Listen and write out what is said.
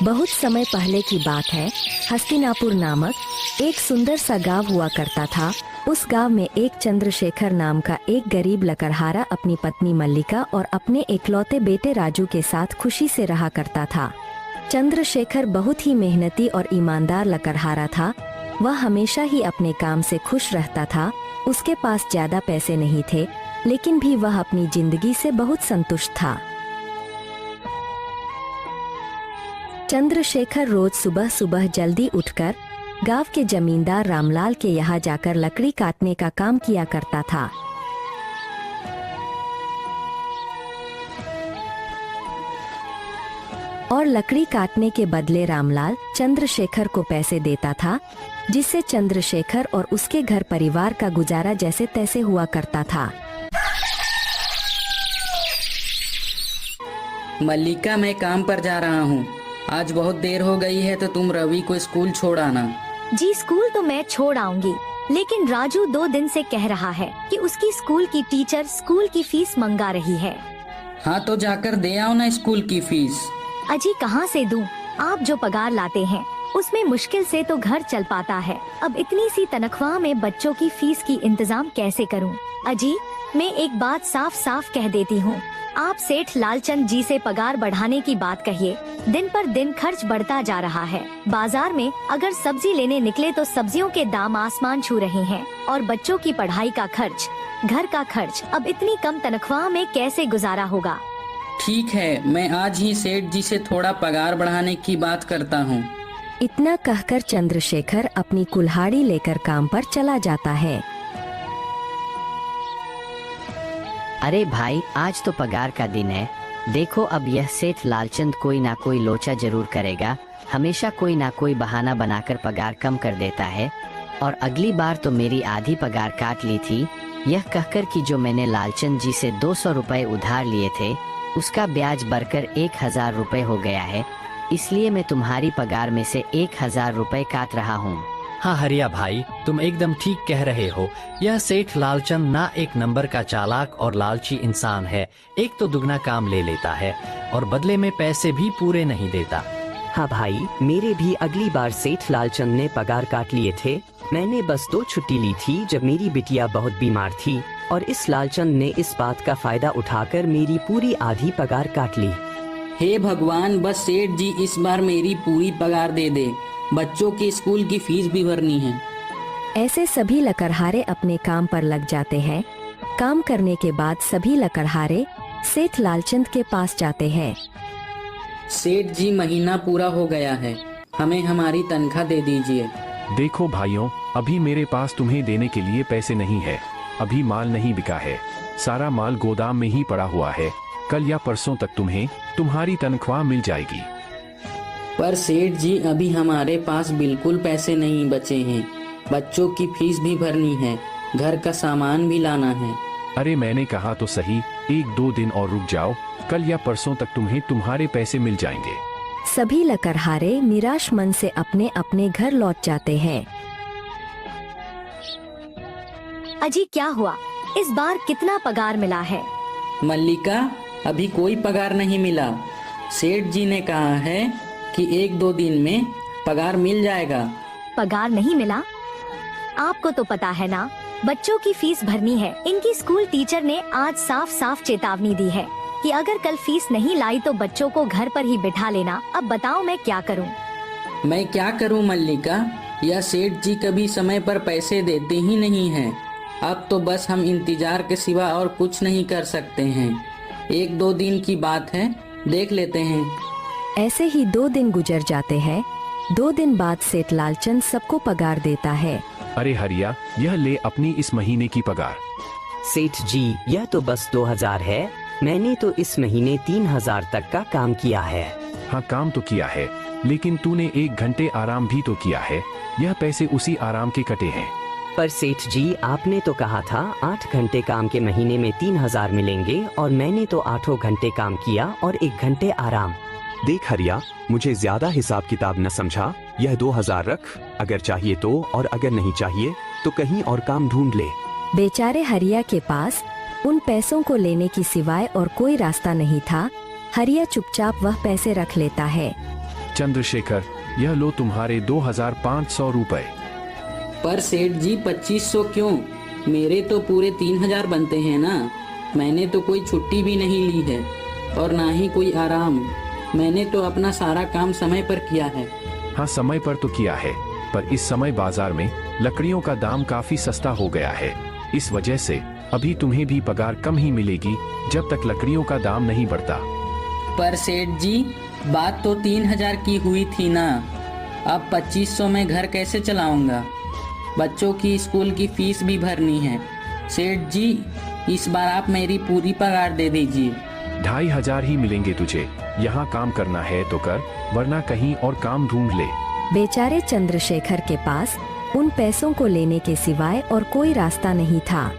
बहुत समय पहले की बात है। हस्तिनापुर नामक एक सुंदर सा गांव हुआ करता था। उस गांव में एक चंद्रशेखर नाम का एक गरीब लकड़हारा अपनी पत्नी मल्लिका और अपने एकलौते बेटे राजू के साथ खुशी से रहा करता था। चंद्रशेखर बहुत ही मेहनती और ईमानदार लकड़हारा था। वह हमेशा ही अपने काम से खुश रहता था। उसके पास ज्यादा पैसे नहीं थे, लेकिन भी वह अपनी जिंदगी से बहुत संतुष्ट था। चंद्रशेखर रोज सुबह सुबह जल्दी उठकर गांव के जमींदार रामलाल के यहाँ जाकर लकड़ी काटने का काम किया करता था। और लकड़ी काटने के बदले रामलाल चंद्रशेखर को पैसे देता था, जिससे चंद्रशेखर और उसके घर परिवार का गुजारा जैसे तैसे हुआ करता था। मल्लिका, मैं काम पर जा रहा हूँ। आज बहुत देर हो गई है, तो तुम रवि को स्कूल छोड़ आना। जी स्कूल तो मैं छोड़ आऊंगी, लेकिन राजू 2 दिन से कह रहा है कि उसकी स्कूल की टीचर स्कूल की फीस मंगा रही है। हाँ तो जाकर दे आओ ना स्कूल की फीस। अजी कहाँ से दूं? आप जो पगार लाते हैं उसमें मुश्किल से तो घर चल पाता है। अब इतनी सी तनख्वाह में बच्चों की फीस की इंतजाम कैसे करूं? अजी मैं एक बात साफ साफ कह देती हूँ, आप सेठ लालचंद जी से पगार बढ़ाने की बात कहिए। दिन पर दिन खर्च बढ़ता जा रहा है। बाजार में अगर सब्जी लेने निकले तो सब्जियों के दाम आसमान छू रहे हैं, और बच्चों की पढ़ाई का खर्च, घर का खर्च, अब इतनी कम तनख्वाह में कैसे गुजारा होगा? ठीक है, मैं आज ही सेठ जी से थोड़ा पगार बढ़ाने की बात करता हूँ। इतना कहकर चंद्रशेखर अपनी कुल्हाड़ी लेकर काम पर चला जाता है। अरे भाई, आज तो पगार का दिन है। देखो अब यह सेठ लालचंद कोई ना कोई लोचा जरूर करेगा। हमेशा कोई ना कोई बहाना बनाकर पगार कम कर देता है। और अगली बार तो मेरी आधी पगार काट ली थी, यह कहकर कि जो मैंने लालचंद जी से 200 रुपए उधार लिए थे उसका ब्याज बढ़कर 1000 रुपए हो गया है। इसलिए मैं तुम्हारी पगार में से 1000 रुपए काट रहा हूँ। हाँ हरिया भाई, तुम एकदम ठीक कह रहे हो। यह सेठ लालचंद ना एक नंबर का चालाक और लालची इंसान है। एक तो दुगना काम ले लेता है और बदले में पैसे भी पूरे नहीं देता। हाँ भाई, मेरे भी अगली बार सेठ लालचंद ने पगार काट लिए थे। मैंने बस 2 छुट्टी ली थी जब मेरी बिटिया बहुत बीमार थी, और इस लालचंद ने इस बात का फायदा उठाकर मेरी पूरी आधी पगार काट ली। हे भगवान, बस सेठ जी इस बार मेरी पूरी पगार दे दे। बच्चों की स्कूल की फीस भी भरनी है। ऐसे सभी लकड़हारे अपने काम पर लग जाते हैं। काम करने के बाद सभी लकड़हारे सेठ लालचंद के पास जाते हैं। सेठ जी, महीना पूरा हो गया है, हमें हमारी तनख्वाह दे दीजिए। देखो भाइयों, अभी मेरे पास तुम्हें देने के लिए पैसे नहीं है। अभी माल नहीं बिका है, सारा माल गोदाम में ही पड़ा हुआ है। कल या परसों तक तुम्हें तुम्हारी तनख्वाह मिल जाएगी। पर सेठ जी, अभी हमारे पास बिल्कुल पैसे नहीं बचे हैं। बच्चों की फीस भी भरनी है, घर का सामान भी लाना है। अरे मैंने कहा तो सही, 1-2 दिन और रुक जाओ। कल या परसों तक तुम्हें तुम्हारे पैसे मिल जाएंगे। सभी लकड़हारे निराश मन से अपने अपने घर लौट जाते हैं। अजी क्या हुआ? इस बार कितना पगार मिला है? मल्लिका, अभी कोई पगार नहीं मिला। सेठ जी ने कहा है कि 1-2 दिन में पगार मिल जाएगा। पगार नहीं मिला? आपको तो पता है ना, बच्चों की फीस भरनी है। इनकी स्कूल टीचर ने आज साफ साफ चेतावनी दी है कि अगर कल फीस नहीं लाई तो बच्चों को घर पर ही बिठा लेना। अब बताओ मैं क्या करूं? मैं क्या करूं मल्लिका, यह सेठ जी कभी समय पर पैसे देते ही नहीं हैं। अब तो बस हम इंतजार के सिवा और कुछ नहीं कर सकते हैं। 1-2 दिन की बात है, देख लेते हैं। ऐसे ही 2 दिन गुजर जाते हैं। 2 दिन बाद सेठ लालचंद सबको पगार देता है। अरे हरिया, यह ले अपनी इस महीने की पगार। सेठ जी, यह तो बस 2000 है। मैंने तो इस महीने 3000 तक का काम किया है। हाँ काम तो किया है, लेकिन तूने 1 घंटे आराम भी तो किया है। यह पैसे उसी आराम के कटे हैं। पर सेठ जी, आपने तो कहा था 8 घंटे काम के महीने में 3000 मिलेंगे, और मैंने तो 8 घंटे काम किया और 1 घंटे आराम। देख हरिया, मुझे ज्यादा हिसाब किताब न समझा। यह 2000 रख, अगर चाहिए तो, और अगर नहीं चाहिए तो कहीं और काम ढूंढ ले। बेचारे हरिया के पास उन पैसों को लेने की सिवाय और कोई रास्ता नहीं था। हरिया चुपचाप वह पैसे रख लेता है। चंद्रशेखर, यह लो तुम्हारे 2500 रुपए। पर सेठ जी 2500 क्यों? मेरे तो पूरे 3000 बनते हैं ना। मैंने तो कोई छुट्टी भी नहीं ली है और ना ही कोई आराम। मैंने तो अपना सारा काम समय पर किया है। हाँ, समय पर तो किया है, पर इस समय बाजार में लकड़ियों का दाम काफी सस्ता हो गया है। इस वजह से अभी तुम्हें भी पगार कम ही मिलेगी जब तक लकड़ियों का दाम नहीं बढ़ता। पर सेठ जी, बात तो 3000 की हुई थी ना। अब 2500 में घर कैसे चलाऊंगा? बच्चों की स्कूल की फीस भी भरनी है। सेठ जी, इस बार आप मेरी पूरी पगार दे दीजिए। 2500 ही मिलेंगे तुझे। यहाँ काम करना है तो कर, वरना कहीं और काम ढूंढ ले। बेचारे चंद्रशेखर के पास उन पैसों को लेने के सिवाय और कोई रास्ता नहीं था।